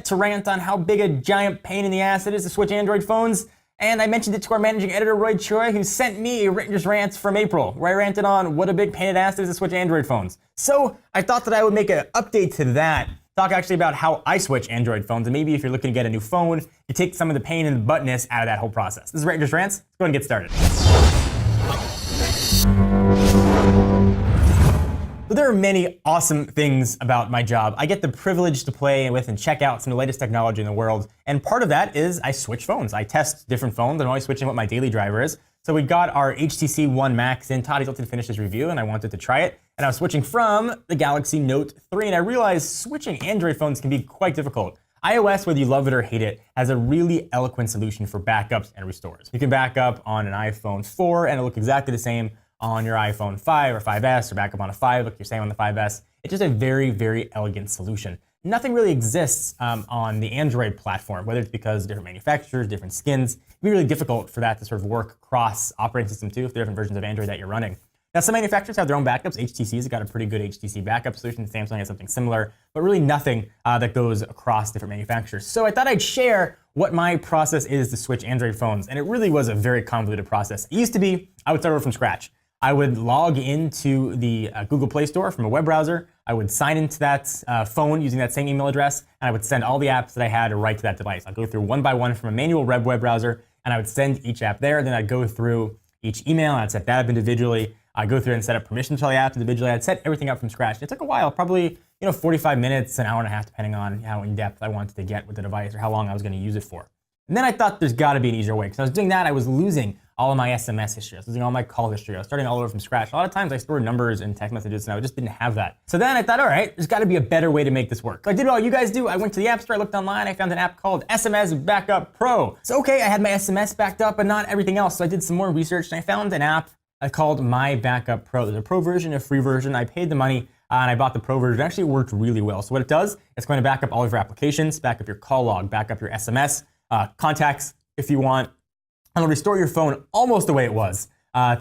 to rant on how big a giant pain in the ass it is to switch Android phones, and I mentioned it to our managing editor, Roy Choi, who sent me a written rant from April, where I ranted on what a big pain in the ass it is to switch Android phones. So I thought that I would make an update to that, talk actually about how I switch Android phones, and maybe if you're looking to get a new phone, you take some of the pain and the buttness out of that whole process. This is Rant Rants. Let's go ahead and get started. So there are many awesome things about my job. I get the privilege to play with and check out some of the latest technology in the world. And part of that is I switch phones. I test different phones. I'm always switching what my daily driver is. So we got our HTC One Max in. Todd, he's looking to finish his review, and I wanted to try it. And I was switching from the Galaxy Note 3, and I realized switching Android phones can be quite difficult. iOS, whether you love it or hate it, has a really eloquent solution for backups and restores. You can back up on an iPhone 4 and it'll look exactly the same on your iPhone 5 or 5S, or back up on a 5, look the same on the 5S. It's just a very, very elegant solution. Nothing really exists on the Android platform, whether it's because different manufacturers, different skins. It'd be really difficult for that to sort of work across operating system too, if there are different versions of Android that you're running. Now, some manufacturers have their own backups. HTC's got a pretty good HTC backup solution. Samsung has something similar, but really nothing that goes across different manufacturers. So I thought I'd share what my process is to switch Android phones, and it really was a very convoluted process. It used to be, I would start over from scratch. I would log into the Google Play Store from a web browser. I would sign into that phone using that same email address, and I would send all the apps that I had right to that device. I'd go through one by one from a manual web browser, and I would send each app there. Then I'd go through each email, and I'd set that up individually. I'd go through and set up permissions for all the apps individually. I'd set everything up from scratch. It took a while, probably 45 minutes, an hour and a half, depending on how in depth I wanted to get with the device or how long I was going to use it for. And then I thought there's got to be an easier way. Because I was doing that, I was losing all of my SMS history. I was losing all my call history. I was starting all over from scratch. A lot of times I stored numbers and text messages, and I just didn't have that. So then I thought, all right, there's got to be a better way to make this work. So I did what all you guys do. I went to the App Store, I looked online, I found an app called SMS Backup Pro. So okay, I had my SMS backed up, but not everything else. So I did some more research, and I found an app called My Backup Pro. There's a pro version, a free version. I paid the money, and I bought the pro version. It actually worked really well. So what it does, it's going to back up all of your applications, back up your call log, back up your SMS, contacts if you want, and it'll restore your phone almost the way it was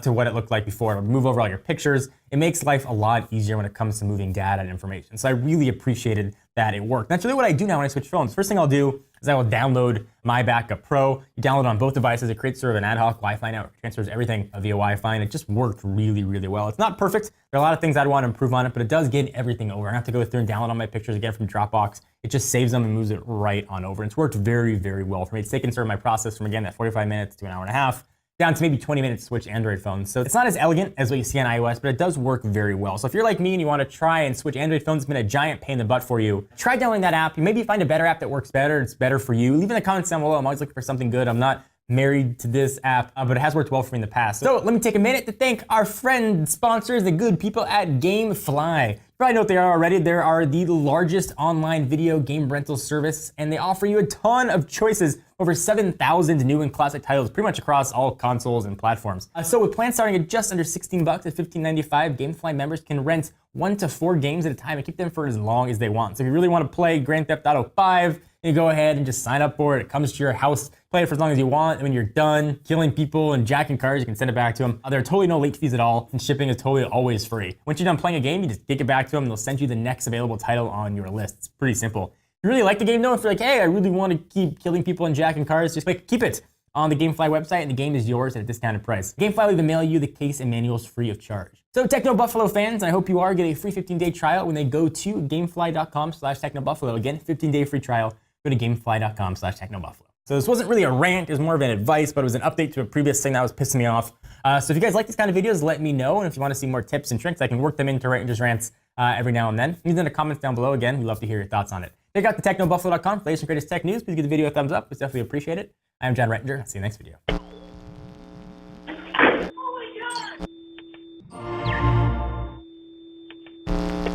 to what it looked like before. It'll move over all your pictures. It makes life a lot easier when it comes to moving data and information. So I really appreciated that it worked. That's really what I do now when I switch phones. First thing I'll do is I will download My Backup Pro. You download it on both devices. It creates sort of an ad hoc Wi-Fi network, transfers everything via Wi-Fi, and it just worked really, really well. It's not perfect. There are a lot of things I'd want to improve on it, but it does get everything over. I don't have to go through and download all my pictures again from Dropbox. It just saves them and moves it right on over. And it's worked very, very well for me. It's taken sort of my process from, again, that 45 minutes to an hour and a half, down to maybe 20 minutes to switch Android phones. So it's not as elegant as what you see on iOS, but it does work very well. So if you're like me and you want to try and switch Android phones, it's been a giant pain in the butt for you, try downloading that app. You maybe find a better app that works better, it's better for you. Leave in the comments down below. I'm always looking for something good. I'm not married to this app, but it has worked well for me in the past. So let me take a minute to thank our friend sponsors, the good people at GameFly. You probably know what they are already. They are the largest online video game rental service, and they offer you a ton of choices, over 7,000 new and classic titles, pretty much across all consoles and platforms. So with plans starting at just under $16 at $15.95, GameFly members can rent 1 to 4 games at a time and keep them for as long as they want. So if you really want to play Grand Theft Auto 5, you go ahead and just sign up for it. It comes to your house, play it for as long as you want, and when you're done killing people and jacking cars, you can send it back to them. There are totally no late fees at all, and shipping is totally always free. Once you're done playing a game, you just kick it back to them, and they'll send you the next available title on your list. It's pretty simple. If you really like the game though, if you're like, hey, I really want to keep killing people and jacking cars, just keep it on the GameFly website, and the game is yours at a discounted price. GameFly will even mail you the case and manuals free of charge. So Techno Buffalo fans, I hope you are, get a free 15-day trial when they go to gamefly.com/technobuffalo. Again, 15-day free trial. Go to gamefly.com/technobuffalo. So this wasn't really a rant, it was more of an advice, but it was an update to a previous thing that was pissing me off. So if you guys like these kind of videos, let me know. And if you want to see more tips and tricks, I can work them into Rant Rants every now and then. Leave them in the comments down below. Again, we'd love to hear your thoughts on it. Check out the technobuffalo.com for the latest and greatest tech news. Please give the video a thumbs up. We definitely appreciate it. I'm John Rettinger. See you next video.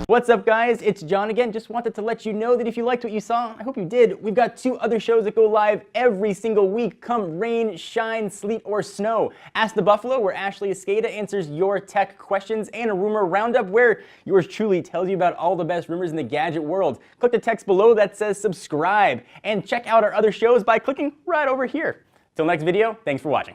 What's up, guys? It's John again. Just wanted to let you know that if you liked what you saw, I hope you did, we've got 2 other shows that go live every single week, come rain, shine, sleet, or snow. Ask the Buffalo, where Ashley Escada answers your tech questions, and a rumor roundup, where yours truly tells you about all the best rumors in the gadget world. Click the text below that says subscribe, and check out our other shows by clicking right over here. Till next video, thanks for watching.